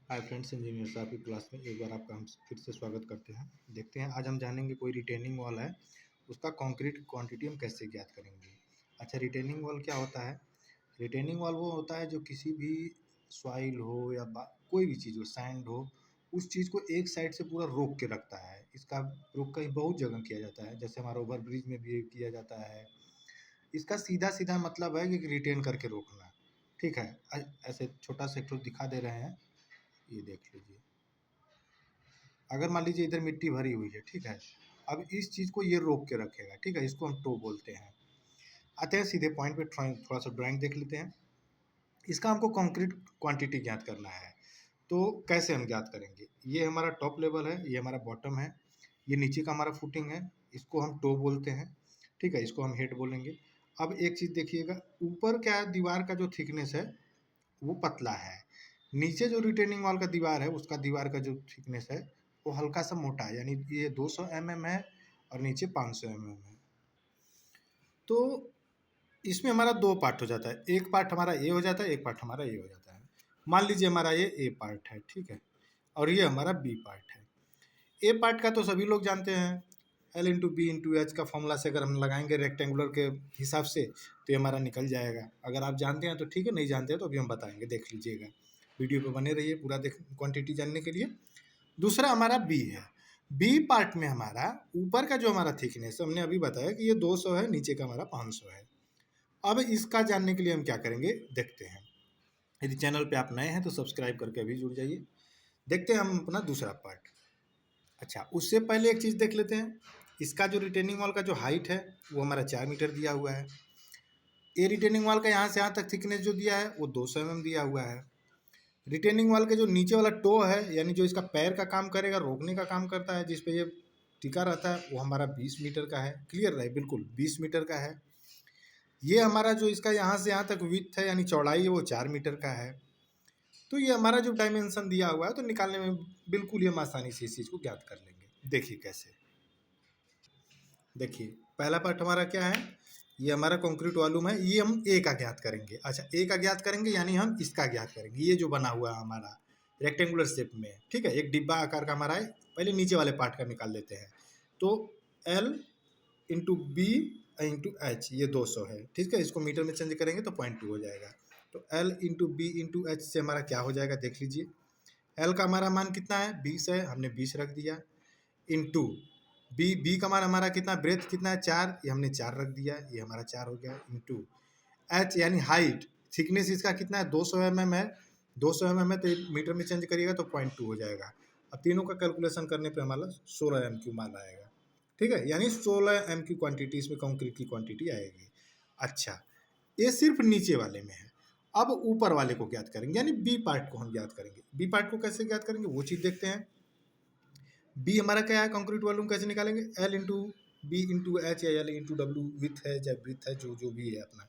Hi friends, engineer साहब की class में एक बार आपका हम फिर से स्वागत करते हैं। देखते हैं आज हम जानेंगे कोई रिटेनिंग वॉल है, उसका कंक्रीट क्वांटिटी हम कैसे ज्ञात करेंगे। अच्छा, रिटेनिंग वॉल क्या होता है? रिटेनिंग वॉल वो होता है जो किसी भी सॉइल हो या कोई भी चीज़ हो, सैंड हो, उस चीज़ को एक साइड से पूरा रोक के रखता है। इसका प्रयोग कहीं बहुत जगह किया जाता है, जैसे हमारा ओवर ब्रिज में भी किया जाता है। इसका सीधा सीधा मतलब है कि रिटेन करके रोकना। ठीक है, ऐसे छोटा सा एक ठो दिखा दे रहे हैं, ये देख लीजिए। अगर मान लीजिए इधर मिट्टी भरी हुई है, ठीक है, अब इस चीज़ को ये रोक के रखेगा, ठीक है, इसको हम टो बोलते हैं। आते हैं सीधे पॉइंट पे, थोड़ा सा ड्राइंग देख लेते हैं। इसका हमको कंक्रीट क्वांटिटी ज्ञात करना है, तो कैसे हम ज्ञात करेंगे? ये हमारा टॉप लेवल है, ये हमारा बॉटम है, ये नीचे का हमारा फुटिंग है, इसको हम टो बोलते हैं। ठीक है, इसको हम हेड बोलेंगे। अब एक चीज़ देखिएगा, ऊपर क्या है, दीवार का जो थिकनेस है वो पतला है। नीचे जो रिटेनिंग वॉल का दीवार है, उसका दीवार का जो थिकनेस है वो हल्का सा मोटा है, यानी ये 200 mm है और नीचे 500 mm है। तो इसमें हमारा दो पार्ट हो जाता है, एक पार्ट हमारा ए हो जाता है, एक पार्ट हमारा ए हो जाता है। मान लीजिए हमारा ये ए पार्ट है, ठीक है, और ये हमारा बी पार्ट है। ए पार्ट का तो सभी लोग जानते हैं, L into B into H का फॉर्मूला से अगर हम लगाएंगे रेक्टेंगुलर के हिसाब से तो ये हमारा निकल जाएगा। अगर आप जानते हैं तो ठीक है, नहीं जानते हैं तो अभी हम बताएंगे, देख लीजिएगा। वीडियो पे बने रहिए पूरा देख क्वांटिटी जानने के लिए। दूसरा हमारा बी है। बी पार्ट में हमारा ऊपर का जो हमारा थिकनेस हमने अभी बताया कि ये 200 है, नीचे का हमारा 500 है। अब इसका जानने के लिए हम क्या करेंगे, देखते हैं। यदि चैनल पे आप नए हैं तो सब्सक्राइब करके अभी जुड़ जाइए। देखते हैं हम अपना दूसरा पार्ट। अच्छा, उससे पहले एक चीज़ देख लेते हैं। इसका जो रिटेनिंग वॉल का जो हाइट है वो हमारा 4 मीटर दिया हुआ है। ये रिटेनिंग वॉल का यहाँ से यहाँ तक थिकनेस जो दिया है वो 200 mm दिया हुआ है। रिटेनिंग वॉल के जो नीचे वाला टो है, यानी जो इसका पैर का काम करेगा, रोकने का काम करता है, जिस पे ये टिका रहता है, वो हमारा 20 मीटर का है। क्लियर रहे, बिल्कुल 20 मीटर का है। ये हमारा जो इसका यहाँ से यहाँ तक विड्थ है, यानी चौड़ाई है, वो 4 मीटर का है। तो ये हमारा जो डायमेंशन दिया हुआ है, तो निकालने में बिल्कुल ही हम आसानी से इस चीज़ को ज्ञात कर लेंगे। देखिए कैसे। देखिए, पहला पार्ट हमारा क्या है, ये हमारा कंक्रीट वॉल्यूम है, ये हम ए का ज्ञात करेंगे। अच्छा, ए का ज्ञात करेंगे यानी हम इसका ज्ञात करेंगे, ये जो बना हुआ है हमारा रेक्टेंगुलर शेप में, ठीक है, एक डिब्बा आकार का हमारा है। पहले नीचे वाले पार्ट का निकाल लेते हैं। तो L into B into H, ये 200 है, ठीक है, इसको मीटर में चेंज करेंगे तो 0.2 हो जाएगा। तो L into B into H से हमारा क्या हो जाएगा, देख लीजिए। एल का हमारा मान कितना है, 20 है, हमने 20 रख दिया। इंटू बी का मान हमारा कितना, ब्रेथ कितना है, 4, ये हमने 4 रख दिया, ये हमारा 4 हो गया। इंटू एच यानी हाइट, थिकनेस इसका कितना है, 200 mm है। 200 mm है तो मीटर में चेंज करिएगा तो 0.2 हो जाएगा। अब तीनों का कैलकुलेशन करने पे हमारा 16 MQ मान आएगा। ठीक है, यानी 16 MQ क्वांटिटी इसमें कंक्रीट की क्वांटिटी आएगी। अच्छा, ये सिर्फ नीचे वाले में है। अब ऊपर वाले को ज्ञात करेंगे, यानी बी पार्ट को हम ज्ञात करेंगे। बी पार्ट को कैसे ज्ञात करेंगे वो चीज़ देखते हैं। बी हमारा क्या है, कंक्रीट वॉल्यूम कैसे निकालेंगे, L into B into H या एल इंटू डब्ल्यू, विथ है या ब्रीथ है, जो जो भी है अपना।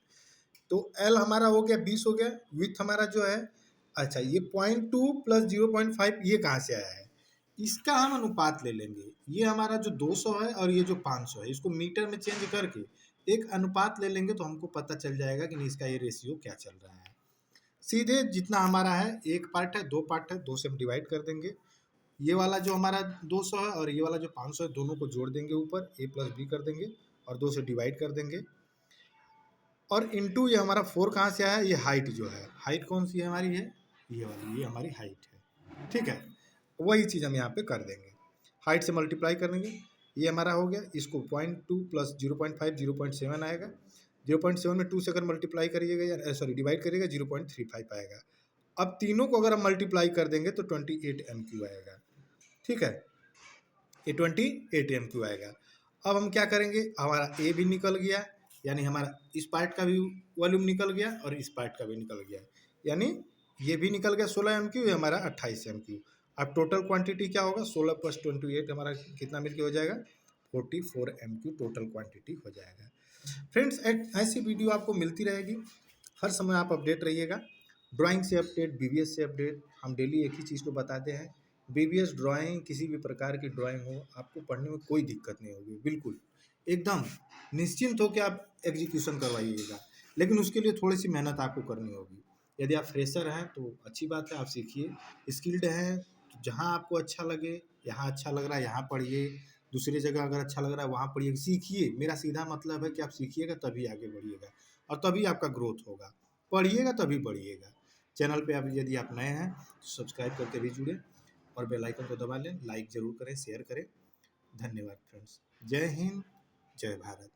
तो एल हमारा हो गया 20 हो गया, विथ हमारा जो है, अच्छा, ये 0.2 प्लस 0.5 ये कहाँ से आया है, इसका हम अनुपात ले लेंगे। ये हमारा जो 200 है और ये जो 500 है, इसको मीटर में चेंज करके एक अनुपात ले लेंगे तो हमको पता चल जाएगा कि नहीं इसका ये रेशियो क्या चल रहा है। सीधे जितना हमारा है, एक पार्ट है, दो पार्ट है, दो से हम डिवाइड कर देंगे। ये वाला जो हमारा 200 है और ये वाला जो 500 है, दोनों को जोड़ देंगे, ऊपर ए प्लस बी कर देंगे और 2 से डिवाइड कर देंगे। और इंटू ये हमारा 4 कहाँ से आया, ये हाइट जो है, हाइट कौन सी है हमारी है, ये वाली, ये हमारी हाइट है। ठीक है, वही चीज़ हम यहाँ पे कर देंगे, हाइट से मल्टीप्लाई कर देंगे। ये हमारा हो गया, इसको 0.2 प्लस 0.5 0.7 आएगा। 0.7 में 2 से अगर मल्टीप्लाई करिएगा, या सॉरी डिवाइड करिएगा, 0.35 आएगा। अब तीनों को अगर हम मल्टीप्लाई कर देंगे तो 28 MQ आएगा। ठीक है, ये 28 MQ आएगा। अब हम क्या करेंगे, हमारा ए भी निकल गया, यानी हमारा इस पार्ट का भी वॉल्यूम निकल गया और इस पार्ट का भी निकल गया, यानी ये भी निकल गया 16 MQ, ये हमारा 28 MQ। अब टोटल क्वांटिटी क्या होगा, 16 प्लस 28 हमारा कितना मिलकर हो जाएगा, 44 MQ टोटल क्वांटिटी हो जाएगा। फ्रेंड्स, ऐसी वीडियो आपको मिलती रहेगी, हर समय आप अपडेट रहिएगा। ड्राइंग से अपडेट, बीबीएस से अपडेट, हम डेली एक ही चीज़ को बताते हैं। बीबीएस ड्राइंग, किसी भी प्रकार की ड्राइंग हो, आपको पढ़ने में कोई दिक्कत नहीं होगी, बिल्कुल एकदम निश्चिंत होकर आप एग्जीक्यूशन करवाइएगा। लेकिन उसके लिए थोड़ी सी मेहनत आपको करनी होगी। यदि आप फ्रेशर हैं तो अच्छी बात है, आप सीखिए। स्किल्ड हैं तो जहाँ आपको अच्छा लगे, यहाँ अच्छा लग रहा है यहाँ पढ़िए, दूसरी जगह अगर अच्छा लग रहा है वहाँ पढ़िए, सीखिए। मेरा सीधा मतलब है कि आप सीखिएगा तभी आगे बढ़िएगा और तभी आपका ग्रोथ होगा। पढ़िएगा तभी बढ़िएगा। चैनल पे आप यदि आप नए हैं तो सब्सक्राइब करके भी जुड़े और बेल आइकन को दबा लें, लाइक ज़रूर करें, शेयर करें। धन्यवाद फ्रेंड्स। जय हिंद, जय भारत।